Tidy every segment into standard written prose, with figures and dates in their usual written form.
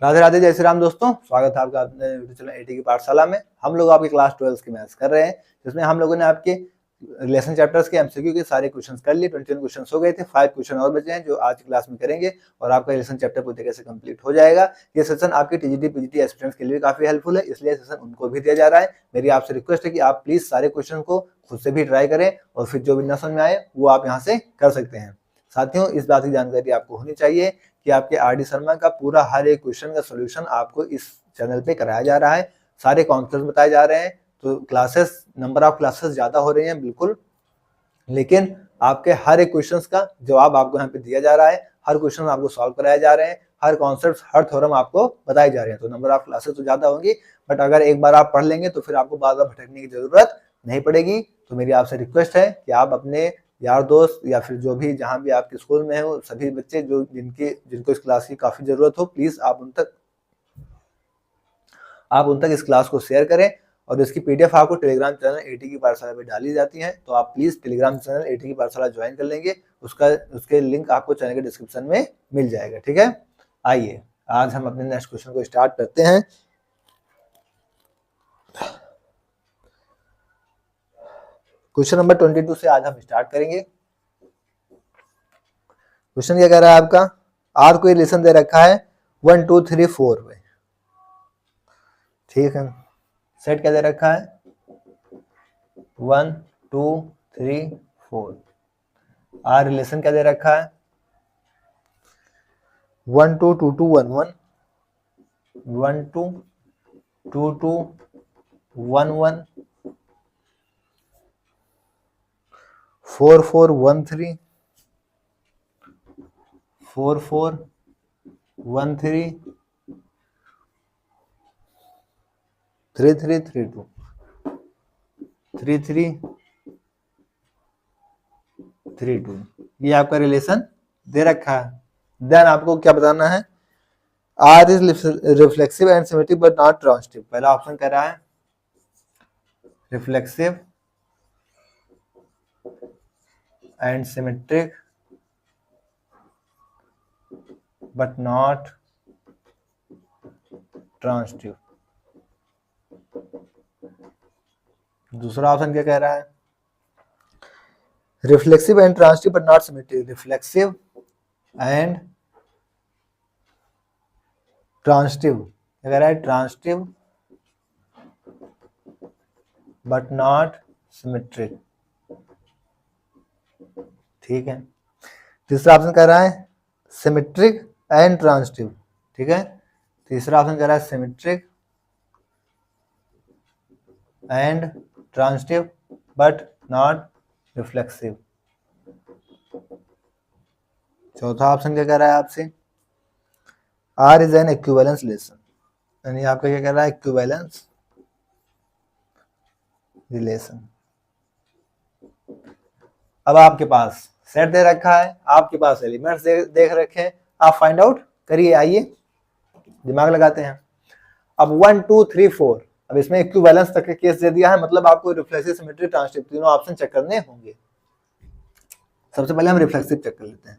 राधे राधे, जय श्री राम दोस्तों। स्वागत है आपका अपने यूट्यूब चैनल एटी की पाठशाला में। हम लोग आपकी क्लास 12 की मैथ्स कर रहे हैं, जिसमें हम लोगों ने आपके रिलेशन चैप्टर्स के एमसीक्यू के सारे क्वेश्चंस कर लिए। 21 क्वेश्चंस हो गए थे, 5 क्वेश्चन और बचे हैं जो आज की क्लास में करेंगे और आपका रिलेशन चैप्टर पूरी तरीके से कंप्लीट हो जाएगा। ये सेशन आपके टीजीटी पीजीटी एस्पिरेंट्स के लिए काफी हेल्पफुल है, इसलिए सेशन उनको भी दिया जा रहा है। मेरी आपसे रिक्वेस्ट है कि आप प्लीज सारे क्वेश्चन को खुद से भी ट्राई करें और फिर जो भी न समझ में आए वो आप यहाँ से कर सकते हैं। साथियों, इस बात की जानकारी आपको होनी चाहिए कि आपके आरडी शर्मा का पूरा हर एक क्वेश्चन का सॉल्यूशन आपको इस चैनल पे कराया जा रहा है। सारे कॉन्सेप्ट बताए जा रहे हैं, तो क्लासेस, नंबर ऑफ क्लासेस ज्यादा हो रही हैं बिल्कुल, लेकिन आपके हर एक क्वेश्चन का जवाब आपको यहाँ पे दिया जा रहा है। हर क्वेश्चन आपको सॉल्व कराए जा रहे हैं, हर कॉन्सेप्ट, हर थ्योरम आपको बताए जा रहे हैं। तो नंबर ऑफ क्लासेस तो ज्यादा होंगी, बट अगर एक बार आप पढ़ लेंगे तो फिर आपको बार बार भटकने की जरूरत नहीं पड़ेगी। तो मेरी आपसे रिक्वेस्ट है कि आप अपने यार दोस्त या फिर जो भी जहां भी आपके स्कूल में हो, सभी बच्चे जो जिनको इस क्लास की काफी जरूरत हो, प्लीज आप उन तक इस क्लास को शेयर करें। और इसकी पीडीएफ आपको टेलीग्राम चैनल एटी की पाठशाला पे डाली जाती है, तो आप प्लीज टेलीग्राम चैनल एटी की पाठशाला ज्वाइन कर लेंगे। उसके लिंक आपको चैनल के डिस्क्रिप्शन में मिल जाएगा। ठीक है, आइए आज हम अपने नेक्स्ट क्वेश्चन को स्टार्ट करते हैं। क्वेश्चन नंबर 22 से आज हम स्टार्ट करेंगे। क्वेश्चन क्या कह रहा है आपका, आर कोई रिलेशन दे रखा है 1 2 3 4 में। ठीक है, सेट क्या दे रखा है 1 2 3 4। आर रिलेशन क्या दे रखा है 1 2 2 2 1 1 1 2 2 2 1 1 4 4 1 3 4 4 1 3 3 3 3 2 3 3 3 2। ये आपका रिलेशन दे रखा है। देन आपको क्या बताना है, R is reflexive and symmetric but not transitive. पहला ऑप्शन कह रहा है reflexive and symmetric but not transitive. दूसरा ऑप्शन क्या कह रहा है, reflexive and transitive but not symmetric. Reflexive and transitive, क्या कह रहा है, ट्रांजिटिव बट नॉट सिमेट्रिक। ठीक है, तीसरा ऑप्शन कह रहा है सिमेट्रिक एंड ट्रांजिटिव। ठीक है, तीसरा ऑप्शन कह रहा है symmetric and transitive but not reflexive. चौथा ऑप्शन क्या कह रहा है आपसे, R is an equivalence relation, यानी आपका क्या कह रहा है, इक्विवेलेंस रिलेशन। अब आपके पास सेट दे रखा है, आपके पास एलिमेंट्स देख रखे हैं, आप फाइंड आउट करिए। आइए दिमाग लगाते हैं। अब 1 2 3 4, अब इसमें इक्विवेलेंस तक का केस दे दिया है, मतलब आपको रिफ्लेक्सिव सिमेट्रिक ट्रांजिटिव तीनों ऑप्शन चेक करने होंगे। सबसे पहले हम रिफ्लेक्सिव चेक कर लेते हैं।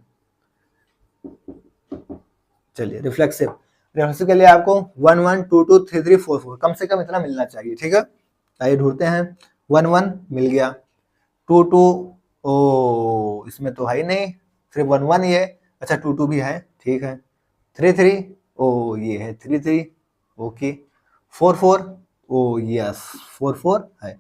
चलिए रिफ्लेक्सिव के लिए आपको 1 1 2 2 3 3 4 4 कम से कम इतना मिलना चाहिए। ठीक है, आइए ढूंढते हैं। 1 1 मिल गया, 2 2 ओ इसमें तो है ही नहीं, सिर्फ 1 1 ही है। अच्छा 2 2 भी है, ठीक है। 3 3 ओ ये है 3 3, ओके। 4 4 ओ यस 4 4 है।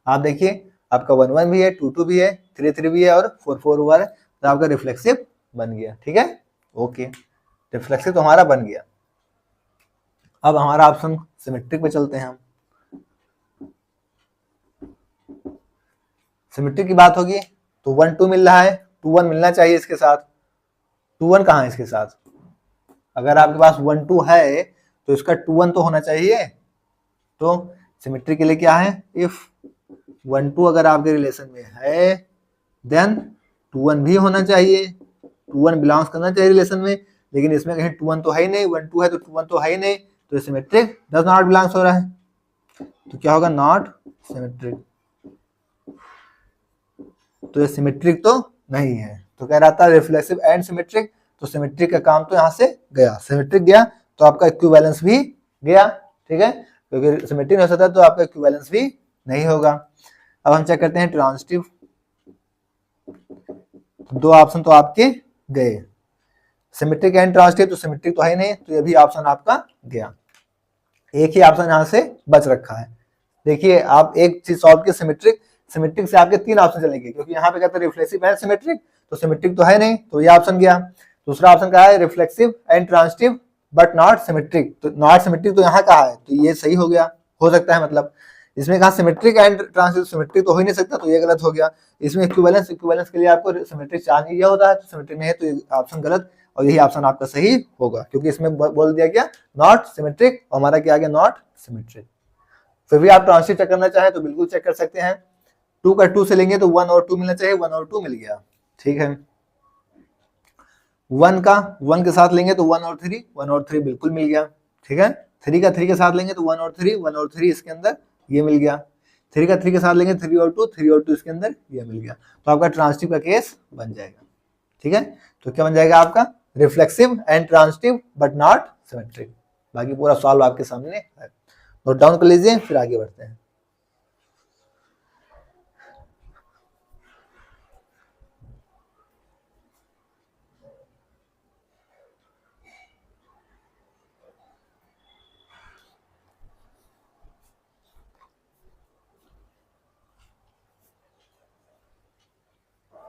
आप देखिए आपका 1 1 भी है, 2 2 भी है, 3 3 भी है और 4 4 हुआ है, तो आपका रिफ्लेक्सिव बन गया। ठीक है, ओके, रिफ्लेक्सिव तो हमारा बन गया। अब हमारा ऑप्शन सिमेट्रिक पे चलते हैं हम। सिमेट्रिक की बात होगी तो 1 2 मिल रहा है, 2 1 मिलना चाहिए इसके साथ। 2 1 कहाँ है इसके साथ, अगर आपके पास 1 2 है तो इसका 2 1 तो होना चाहिए। तो सिमेट्री के लिए क्या है, इफ 1 2 अगर आपके रिलेशन में है देन 2 1 भी होना चाहिए। 2 1 बिलोंग्स करना चाहिए रिलेशन में, लेकिन इसमें कहीं 2 1 तो है ही नहीं, 1 2 है तो 2 1 तो है ही नहीं, तो सिमेट्रिक डज नॉट बिलोंग्स हो रहा है। तो क्या होगा, नॉट सिमेट्रिक। तो ये सिमेट्रिक तो नहीं है। तो कह रहा था रिफ्लेक्सिव एंड सिमेट्रिक, तो सिमेट्रिक का काम तो यहाँ से गया, सिमेट्रिक गया, तो आपका इक्विवेलेंस भी गया, ठीक है, क्योंकि सिमेट्रिक नहीं हो सकता तो आपका इक्विवेलेंस भी नहीं होगा। अब हम चेक करते हैं ट्रांजिटिव, दो ऑप्शन तो आपके गए, सिमेट्रिक एंड ट्रांजिटिव, तो सिमेट्रिक तो है ही नहीं, तो ये भी ऑप्शन आपका गया, एक ही ऑप्शन यहाँ से बच रखा है। देखिए आप एक चीज सॉल्व की, सिमेट्रिक, सिमेट्रिक से आपके 3 ऑप्शन चलेंगे, क्योंकि यहाँ पे कहते हैं रिफ्लेक्सिव एंड सिमेट्रिक, तो सिमेट्रिक तो है नहीं, तो ये ऑप्शन गया। दूसरा ऑप्शन क्या है, reflexive and transitive but not symmetric, तो नॉट सिमेट्रिक तो यहाँ कहा है, तो ये सही हो गया, हो सकता है मतलब। इसमें कहा सिमेट्रिक एंड ट्रांजिटिव, सिमेट्रिक तो हो ही नहीं सकता, तो ये गलत हो गया। इसमें इक्विवेलेंस, इक्विवेलेंस के लिए आपको सिमेट्रिक चाहिए ये होता है, तो सिमेट्रिक नहीं है, तो ये ऑप्शन गलत, और यही ऑप्शन आपका सही होगा, क्योंकि इसमें बोल दिया गया नॉट सिमेट्रिक, और हमारा क्या आ गया, नॉट सिमेट्रिक। फिर भी आप ट्रांजिटिव चेक करना चाहें तो बिल्कुल चेक कर सकते हैं, 2 का 2 से लेंगे तो 1 और 2 मिलना चाहिए, 1 और 2 मिल गया, ठीक है। 1 का 1 के साथ लेंगे तो 1 और 3, 1 और 3 बिल्कुल मिल गया, ठीक है। 3 का 3 के साथ लेंगे तो 1 और 3, 1 और 3 इसके अंदर ये मिल गया। 3 का 3 के साथ लेंगे 3 और 2, 3 और 2 इसके अंदर ये मिल गया, तो आपका ट्रांजिटिव का केस बन जाएगा, ठीक है। तो क्या बन जाएगा आपका, reflexive and transitive but not symmetric. बाकी पूरा सॉल्व आपके सामने है, नोट डाउन कर लीजिए, फिर आगे बढ़ते हैं।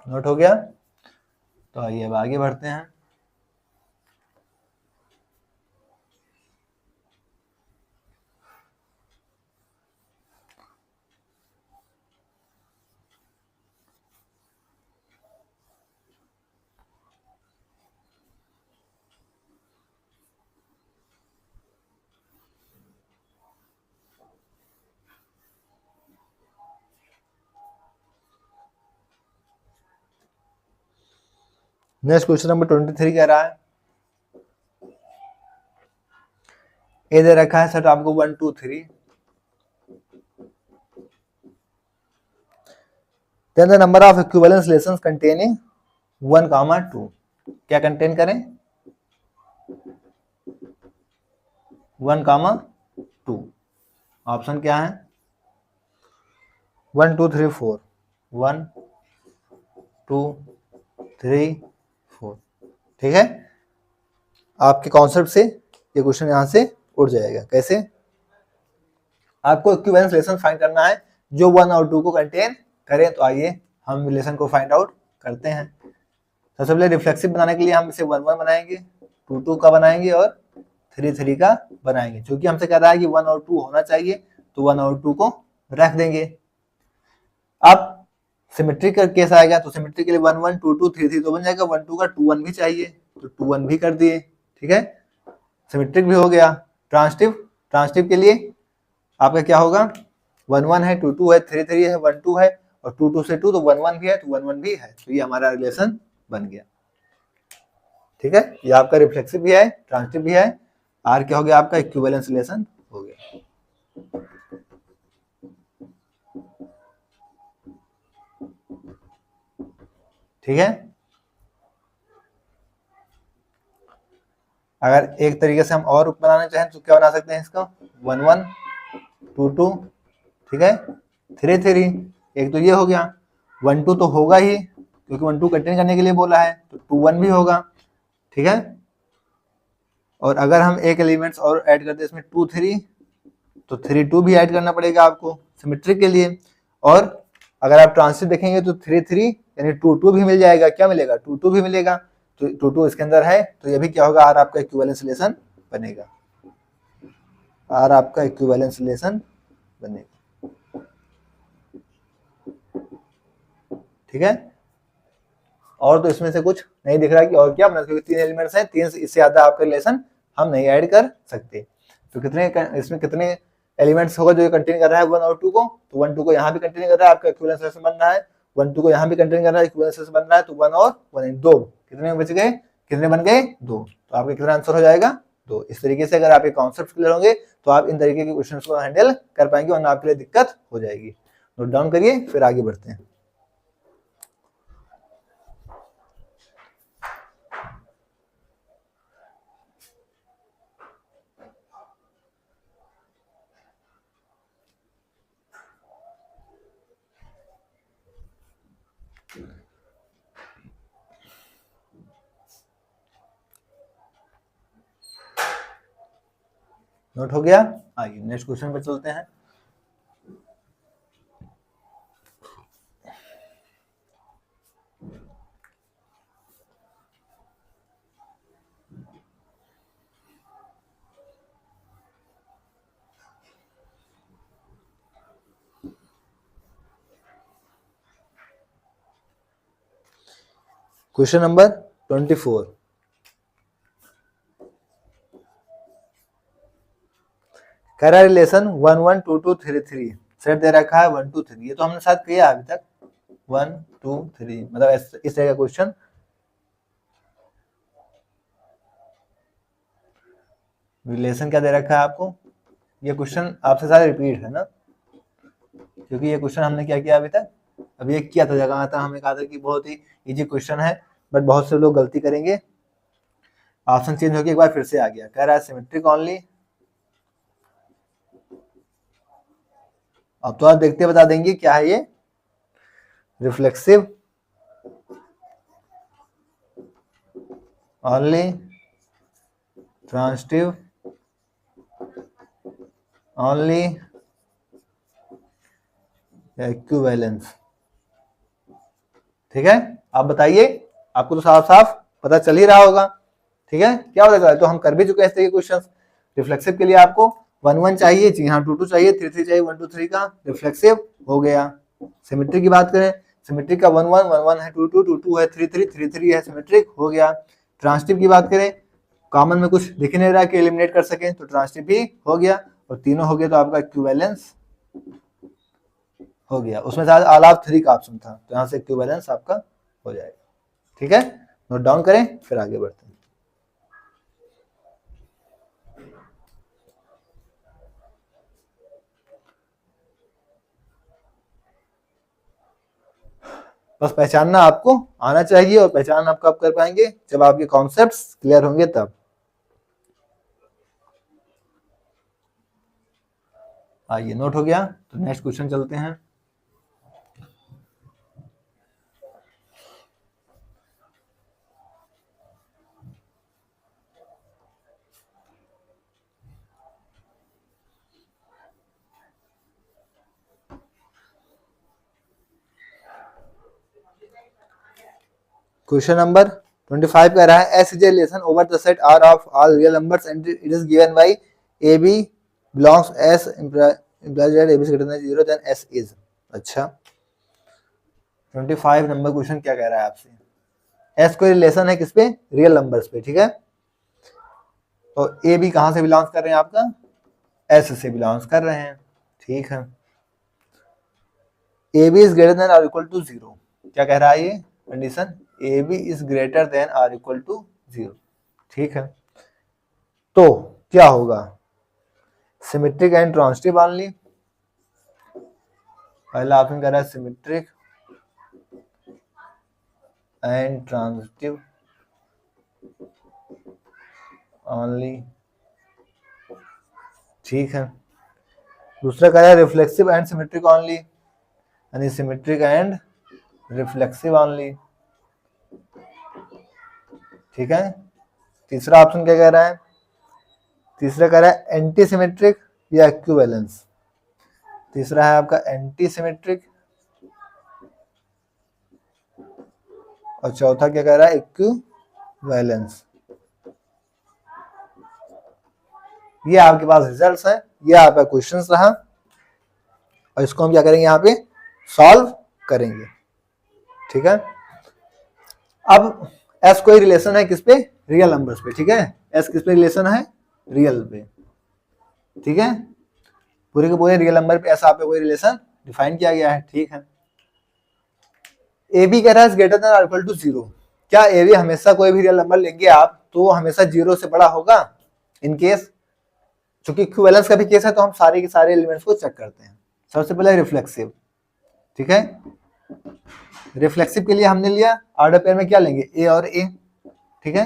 नोट हो गया, तो आइए अब आगे बढ़ते हैं। नेक्स्ट क्वेश्चन नंबर 23 कह रहा है, ए दे रखा है सर आपको 1 2 3, then the number of equivalence relations containing 1, 2, क्या कंटेन करें, 1, 2, ऑप्शन क्या है, 1 2 3 4, 1 2 3 4, ठीक है। आपके कॉन्सेप्ट से ये क्वेश्चन यहां से उड़ जाएगा। कैसे, आपको इक्विवेलेंस रिलेशन फाइंड करना है जो 1 और 2 को कंटेन करें, तो आइए हम रिलेशन को फाइंड आउट करते हैं। सबसे पहले रिफ्लेक्सिव बनाने के लिए हम इसे 1 1 बनाएंगे, 2 2 का बनाएंगे और 3 3 का बनाएंगे, क्योंकि हमसे कह रहा है कि 1 और 2 होना चाहिए, तो 1 और 2 को रख देंगे। अब सिमेट्रिक का केस आएगा, तो सिमेट्रिक के लिए 1 1 2 2 3 3 तो बन जाएगा, 1 2 का 2 1 भी चाहिए, तो 2 1 भी कर दिए, ठीक है, सिमेट्रिक भी हो गया। ट्रांजिटिव, ट्रांजिटिव के लिए आपका क्या होगा, 1 1 है, 2 2 है, 3 3 है, 1 2 है, और 2 2 से 2 तो 1 1 भी है, तो 1 1 भी है, तो ये हमारा रिलेशन बन गया, ठीक है। ये आपका रिफ्लेक्सिव भी है, ट्रांजिटिव भी है, आर क्या हो गया आपका, इक्विवेलेंस रिलेशन हो गया, ठीक है। अगर एक तरीके से हम और बनाना चाहें तो क्या बना सकते हैं इसको, 1 1 2 2, ठीक है, 3 3, एक तो ये हो गया, 1 2 तो होगा ही, क्योंकि 1 2 कंटेन करने के लिए बोला है, तो 2 1 भी होगा, ठीक है। और अगर हम एक एलिमेंट्स और ऐड करते हैं इसमें 2 3, तो 3 2 भी ऐड करना पड़ेगा आपको सिमेट्रिक के लिए, और अगर आप ट्रांजिटिव देखेंगे तो 3 3 यानी 2 2 भी मिल जाएगा, क्या मिलेगा, 2 2 भी मिलेगा, तो 2 2 इसके अंदर है, तो ये भी क्या होगा, आर आपका इक्विवेलेंस रिलेशन बनेगा, आर आपका इक्विवेलेंस रिलेशन बनेगा, ठीक है। और तो इसमें से कुछ नहीं दिख रहा कि और क्या बना, क्योंकि 3 एलिमेंट्स हैं, 3 से इससे ज्यादा आपका रिलेशन हम नहीं ऐड कर सकते। तो कितने इसमें कितने एलिमेंट्स होगा जो कंटेन कर रहा है 1 और 2 को, तो 1 2 को यहाँ भी कंटेन कर रहा है, आपका इक्विवेलेंस रिलेशन बन रहा है, 1 2 को यहाँ भी कंटेन कर रहा है, इक्विवेलेंस रिलेशन बन रहा है, तो 1 और 1 2 कितने बच गए, कितने बन गए, 2, तो आपका कितना आंसर हो जाएगा, 2। इस तरीके से अगर आपके कॉन्सेप्ट क्लियर होंगे तो आप इन तरीके के क्वेश्चन को हैंडल कर पाएंगे, वरना आपके लिए दिक्कत हो जाएगी। नोट डाउन करिए, फिर आगे बढ़ते हैं। नोट हो गया। आइए नेक्स्ट क्वेश्चन पे चलते हैं। क्वेश्चन नंबर 24, कह रहा है रिलेशन 1 1 2 2 3 3, सेट दे रखा है 1 2 3, ये तो हमने साथ किया अभी तक 1 2 3, मतलब इस तरह का क्वेश्चन। रिलेशन क्या दे रखा है आपको, ये क्वेश्चन आपसे सारे रिपीट है ना, क्योंकि ये क्वेश्चन हमने क्या किया अभी तक, अभी ये किया था जगह था, हमने कहा था कि बहुत ही इजी क्वेश्चन है, बट बहुत से लोग गलती करेंगे। ऑप्शन चेंज होकर एक बार फिर से आ गया, कह रहा है सिमेट्रिक ओनली। अब तो आप देखते बता देंगे क्या है ये, reflexive only, transitive only, equivalence. ठीक है, आप बताइए, आपको तो साफ साफ पता चल ही रहा होगा। ठीक है, क्या पता चला, तो हम कर भी चुके हैं इस तरह के क्वेश्चन। रिफ्लेक्सिव के लिए आपको 1 1 चाहिए, जी हाँ 2 2 चाहिए, 3 3 चाहिए, 1 2 3 का रिफ्लेक्सिव हो गया। सिमेट्रिक की बात करें, सिमेट्रिक का 1 1 1 1 है, 2 2 2 2 है, 3 3 3 3 है, सिमेट्रिक हो गया। ट्रांजिटिव की बात करें, कॉमन में कुछ दिख नहीं रहा कि एलिमिनेट कर सकें, तो ट्रांजिटिव भी हो गया, और तीनों हो गया तो आपका इक्विवेलेंस हो गया। उसमें शायद ऑल ऑफ 3 का ऑप्शन था, तो यहाँ से इक्विवेलेंस आपका हो जाएगा। ठीक है, नोट डाउन करें फिर आगे बढ़ते हैं। बस पहचानना आपको आना चाहिए, और पहचान आप कब कर पाएंगे, जब आपके कॉन्सेप्ट्स क्लियर होंगे तब। आइए नोट हो गया, तो नेक्स्ट क्वेश्चन चलते हैं। क्वेश्चन नंबर 25 कह रहा है, S is a relation over the set R of all real numbers and it is given by a b belongs S implies that a b is greater than 0 then s is। अच्छा, 25 number question क्या कह रहा है आपसे, S कोई relation है किस पे, रियल नंबर्स पे। ठीक है, तो ए बी कहां से बिलोंग्स कर रहे हैं, आपका एस से बिलोंग्स कर रहे हैं। ठीक है, a b is greater than or equal to 0, क्या कह रहा है ये condition, a b is greater than or equal to 0। ठीक है, तो क्या होगा, सिमेट्रिक एंड ट्रांजिटिव ओनली। पहला ऑप्शन कह रहा है सिमेट्रिक एंड ट्रांजिटिव ओनली। ठीक है, दूसरा कह रहा है रिफ्लेक्सिव एंड सिमेट्रिक ओनली, यानी सिमेट्रिक एंड रिफ्लेक्सिव ओनली। ठीक है, तीसरा ऑप्शन क्या कह रहा है, तीसरा कह रहा है एंटी सिमेट्रिक या इक्विवेलेंस। तीसरा है आपका एंटी सिमेट्रिक, और चौथा क्या कह रहा है, इक्विवेलेंस। ये आपके पास रिजल्ट्स हैं, ये आपका क्वेश्चंस रहा, और इसको हम क्या करेंगे यहाँ पे सॉल्व करेंगे। ठीक है, अब एस कोई रिलेशन है किस पे, रियल नंबर्स पे। ठीक है, एस किस पे रिलेशन है, रियल पे। ठीक है, पूरे के पूरे रियल नंबर पे ऐसा पे कोई रिलेशन डिफाइन किया गया है। ठीक है, ए बी कह रहा है greater than or equal to 0, क्या ए बी हमेशा कोई भी रियल नंबर लेंगे आप तो हमेशा 0 से बड़ा होगा, इन केस, चूंकि इक्विवेलेंस का भी केस है तो हम सारे के सारे एलिमेंट्स को चेक करते हैं। सबसे पहले रिफ्लेक्सिव। ठीक है, रिफ्लेक्सिव के लिए हमने लिया ऑर्डर पेयर में क्या लेंगे, ए और ए। ठीक है,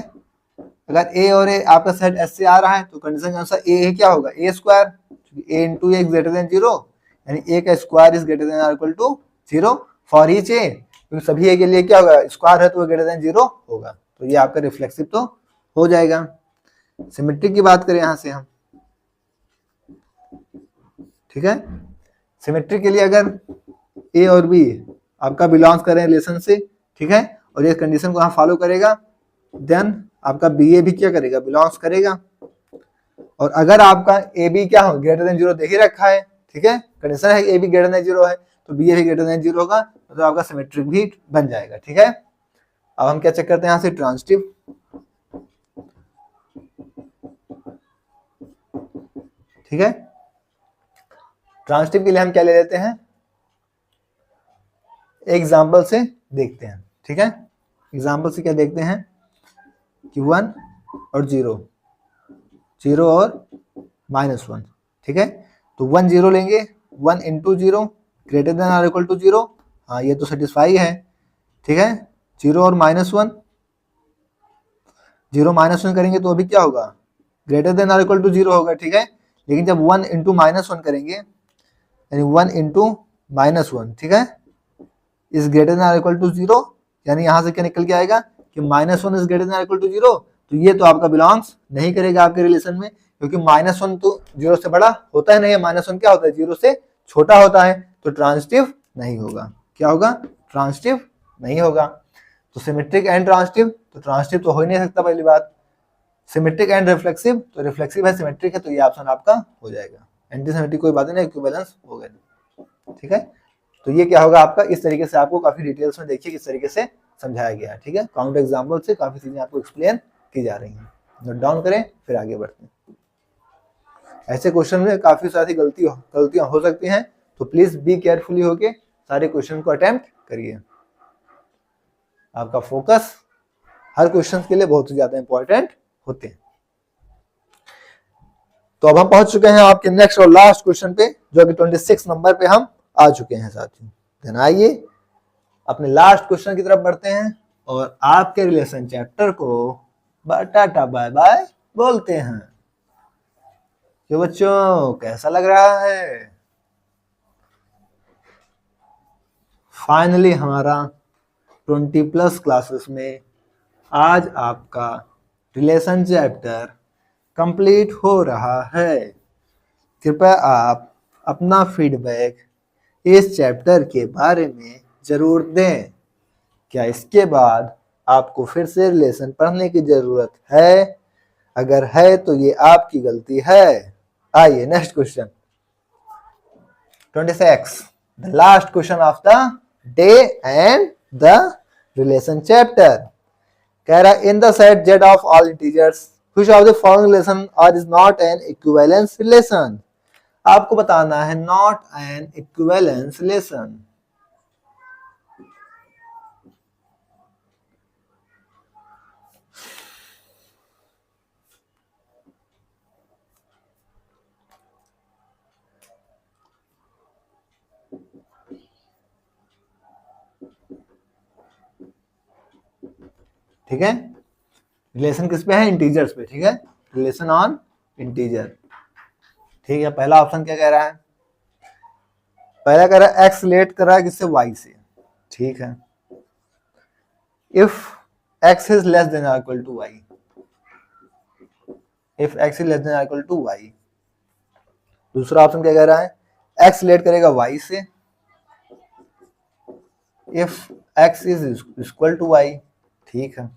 अगर ए और ए आपका सेट एस से आ रहा है तो कंडीशन के अनुसार ए क्या होगा, A square, A into A greater than 0, यानी ए का square is greater than or equal to 0 for each A, क्योंकि सभी ए के लिए क्या होगा, स्क्वायर है तो ग्रेटर देन 0 होगा, तो ये आपका रिफ्लेक्सिव तो हो जाएगा। सिमेट्रिक की बात करें यहां से हम, ठीक है, सिमेट्रिक के लिए अगर ए और बी आपका बिलोंग्स करें रिलेशन से, ठीक है, और ये कंडीशन को यहाँ फॉलो करेगा, देन आपका बी ए भी क्या करेगा, बिलोंग्स करेगा। और अगर आपका ए बी क्या हो, ग्रेटर देन 0 देख ही रखा है, ठीक है, कंडीशन है ए बी ग्रेटर देन 0 है, तो बी ए भी ग्रेटर देन 0 होगा, तो आपका सिमेट्रिक भी बन जाएगा, ठीक है। अब हम क्या चेक करते हैं यहाँ से, ट्रांजिटिव, ठीक है। ट्रांजिटिव के लिए हम क्या ले लेते हैं, एग्जाम्पल से देखते हैं, ठीक है। एग्जाम्पल से क्या देखते हैं कि 1 और 0, 0 और -1, ठीक है। तो 1 0 लेंगे, 1 इंटू 0 ग्रेटर देन और इक्वल टू 0, हाँ ये तो सेटिस्फाई है, ठीक है। 0 और -1, 0 -1 करेंगे तो अभी क्या होगा, ग्रेटर देन और इक्वल टू 0 होगा, ठीक है। लेकिन जब 1 इंटू -1 करेंगे, यानी 1 इंटू -1, ठीक है, इज ग्रेटर देन और इक्वल टू 0, यानी यहां से क्या निकल के आएगा कि -1 इज ग्रेटर देन और इक्वल टू 0, तो ये तो आपका बिलोंग्स नहीं करेगा आपके रिलेशन में, क्योंकि -1 तो 0 से बड़ा होता है नहीं, -1 क्या होता है, 0 से छोटा होता है, तो ट्रांजिटिव नहीं होगा। क्या होगा, ट्रांजिटिव नहीं होगा। तो सिमेट्रिक एंड ट्रांजिटिव, तो ट्रांजिटिव तो हो ही नहीं सकता पहली बात। सिमेट्रिक एंड रिफ्लेक्सिव, तो रिफ्लेक्सिव है, सिमेट्रिक है, तो ये ऑप्शन आपका हो जाएगा। एंटी सिमेट्रिक कोई बात नहीं, इक्विवेलेंस हो गया, ठीक है। तो ये क्या होगा आपका, इस तरीके से आपको काफी डिटेल्स में देखिए किस तरीके से समझाया गया है, ठीक है। काउंट एग्जाम्पल से काफी चीजें आपको एक्सप्लेन की जा रही हैं, नोट डाउन करें फिर आगे बढ़ते हैं। ऐसे क्वेश्चन में काफी सारी गलतियां हो सकती हैं, तो प्लीज बी केयरफुली होके सारे क्वेश्चन को अटेम्प्ट करिए। आपका फोकस हर क्वेश्चन के लिए बहुत ही ज्यादा इंपॉर्टेंट होते हैं। तो अब हम पहुंच चुके हैं आपके नेक्स्ट और लास्ट क्वेश्चन पे, जो कि 26 नंबर पे हम आ चुके हैं साथियों। देन आइए अपने लास्ट क्वेश्चन की तरफ बढ़ते हैं और आपके रिलेशन चैप्टर को टाटा बाय बाय बोलते हैं। तो बच्चों कैसा लग रहा है, फाइनली हमारा 20+ क्लासेस में आज आपका रिलेशन चैप्टर कंप्लीट हो रहा है। कृपया आप अपना फीडबैक इस चैप्टर के बारे में जरूर दें। क्या इसके बाद आपको फिर से रिलेशन पढ़ने की जरूरत है? अगर है तो ये आपकी गलती है। आइए next question 26, the last question of the day and the relation chapter. कह रहा है in the set Z of all integers which of the following relation or is not an equivalence relation। आपको बताना है नॉट एन इक्विवेलेंस रिलेशन। ठीक है, relation किस पे है, इंटीजर्स पे, ठीक है, रिलेशन ऑन इंटीजर। ठीक है, पहला ऑप्शन क्या कह रहा है, पहला कह रहा है एक्स रिलेट कर रहा है किससे, वाई से, ठीक है, if X is less than और equal to Y, if X is less than और इक्वल टू वाई। दूसरा ऑप्शन क्या कह रहा है, एक्स रिलेट करेगा वाई से if X is equal to Y, ठीक है।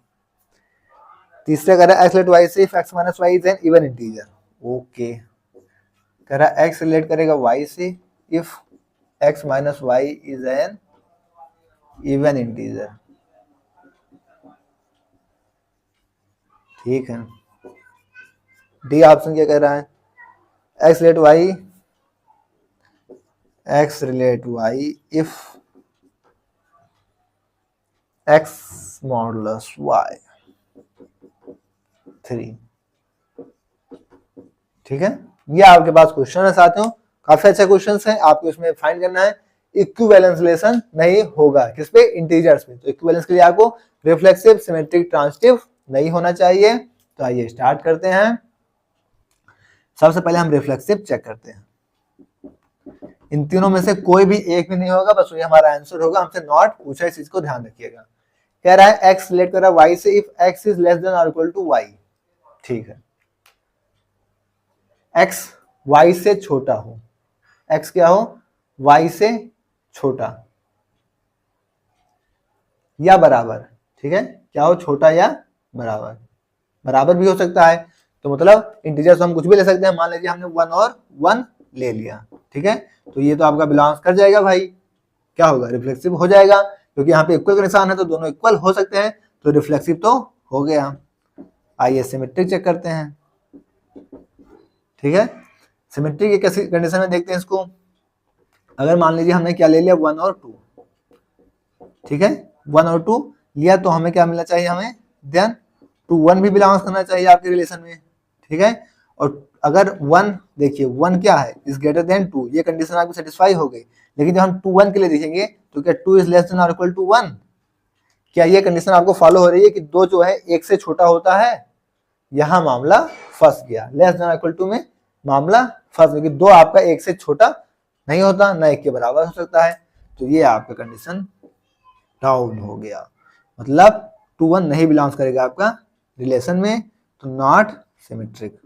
तीसरा कह रहा है एक्स रिलेट वाई से if X minus Y is an even integer, okay. कह रहा है एक्स रिलेट करेगा वाई से if X minus Y is an even integer, ठीक है। डी ऑप्शन क्या कह रहा है, x relate y if x modulus y 3, ठीक है। ये आपके पास क्वेश्चन है साथियों, काफी अच्छा क्वेश्चन है। आपको इसमें फाइंड करना है इक्विवेलेंस रिलेशन नहीं होगा किस पे, इंटीजर्स पे। तो इक्विवेलेंस के लिए आपको रिफ्लेक्सिव, सिमेट्रिक, ट्रांजिटिव नहीं होना चाहिए। तो आइए स्टार्ट करते हैं। सबसे पहले हम रिफ्लेक्सिव चेक करते हैं। इन तीनों में से कोई भी एक भी नहीं होगा, बस वही हमारा आंसर होगा। हमसे नॉट पूछा, इस चीज को ध्यान रखिएगा। कह रहा है x रिलेट कर रहा है y से, if x is less than और इक्वल टू y। ठीक है, x y से छोटा हो, x क्या हो, y से छोटा या बराबर। ठीक है, क्या हो, छोटा या बराबर। बराबर भी हो सकता है, तो मतलब इंटीजर्स हम कुछ भी ले सकते हैं। मान लीजिए हमने 1 और 1 ले लिया, ठीक है, तो ये तो आपका बिलोंग्स कर जाएगा भाई, क्या होगा, रिफ्लेक्सिव हो जाएगा, क्योंकि यहाँ पे इक्वल का निशान है तो दोनों इक्वल हो सकते हैं, तो रिफ्लेक्सिव तो हो गया। आइए सिमेट्रिक चेक करते हैं। ठीक है, सिमेट्रिक की कैसी कंडीशन में देखते हैं इसको। अगर मान लीजिए हमने क्या ले लिया, 1 और 2, ठीक है, 1 और 2 लिया, तो हमें क्या मिलना चाहिए, हमें देन 2 1 भी बिलोंग्स करना चाहिए आपके रिलेशन में। ठीक है, और अगर 1 देखिए 1 क्या है, इज ग्रेटर देन 2, ये कंडीशन आपकी सेटिस्फाई हो गई। लेकिन जब हम 2 1 के लिए देखेंगे तो क्या 2 इज लेस देन और इक्वल टू 1, क्या ये कंडीशन आपको फॉलो हो रही है कि 2 जो है 1 से छोटा होता है। यहां मामला फंस गया, लेस देन और इक्वल टू में मामला फंस गया, 2 आपका 1 से छोटा नहीं होता, ना 1 के बराबर हो सकता है, तो ये आपका कंडीशन डाउन हो गया। मतलब 2 1 नहीं बिलोंग्स करेगा आपका रिलेशन में, तो नॉट सिमेट्रिक।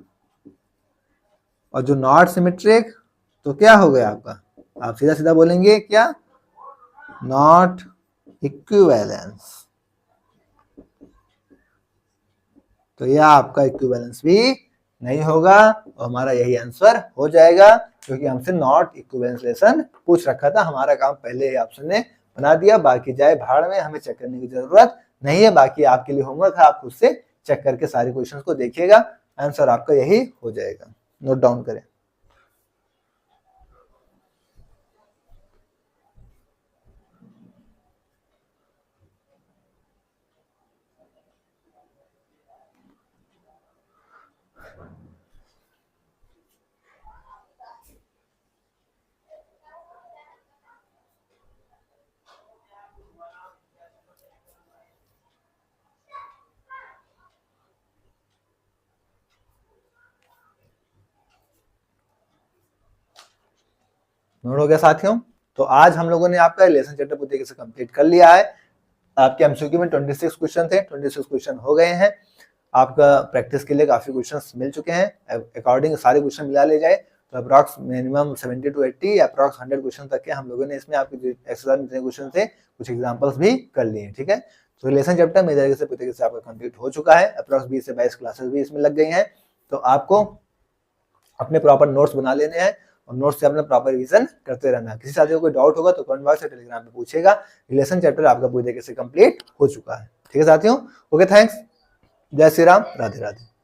और जो नॉट सिमेट्रिक तो क्या हो गया आपका, आप सीधा सीधा बोलेंगे क्या, नॉट इक्विवेलेंस। तो यह आपका इक्विवेलेंस भी नहीं होगा, और हमारा यही आंसर हो जाएगा, क्योंकि हमसे नॉट इक्विवेलेंस रिलेशन पूछ रखा था। हमारा काम पहले ही ऑप्शन ने बना दिया, बाकी जाए भाड़ में, हमें चेक करने की जरूरत नहीं है। बाकी आपके लिए होमवर्क है, आप खुद से चेक करके सारे क्वेश्चंस को देखिएगा, आंसर आपका यही हो जाएगा। नोट डाउन करें। नोट हो गया साथियों। तो आज हम लोगों ने आपका रिलेशन चैप्टर पूरी तरीके से कंप्लीट कर लिया है। आपके एमसीक्यू में 26 क्वेश्चन थे, 26 क्वेश्चन हो गए हैं। आपका प्रैक्टिस के लिए काफी क्वेश्चंस मिल चुके हैं। अकॉर्डिंग सारे क्वेश्चन मिला ले जाए तो approx minimum 70 to 80 approx 100 question तक के हम लोगों ने इसमें आपके एक्सरसाइज में जितने क्वेश्चन थे कुछ एग्जांपल्स भी कर लिए। ठीक है, तो रिलेशन चैप्टर मेरे तरीके से पूरी तरीके से आपका कंप्लीट हो चुका है। अप्रॉक्स 20 से 22 क्लासेस भी इसमें लग गई हैं। तो आपको अपने प्रॉपर नोट्स बना लेने हैं और नोट्स से अपना प्रॉपर रिवीजन करते रहना। किसी साथी को कोई डाउट होगा तो कमेंट बॉक्स या टेलीग्राम में पूछेगा। रिलेशन चैप्टर आपका पूरी तरीके से कंप्लीट हो चुका है। ठीक है साथियों, ओके, थैंक्स, जय श्री राम, राधे राधे।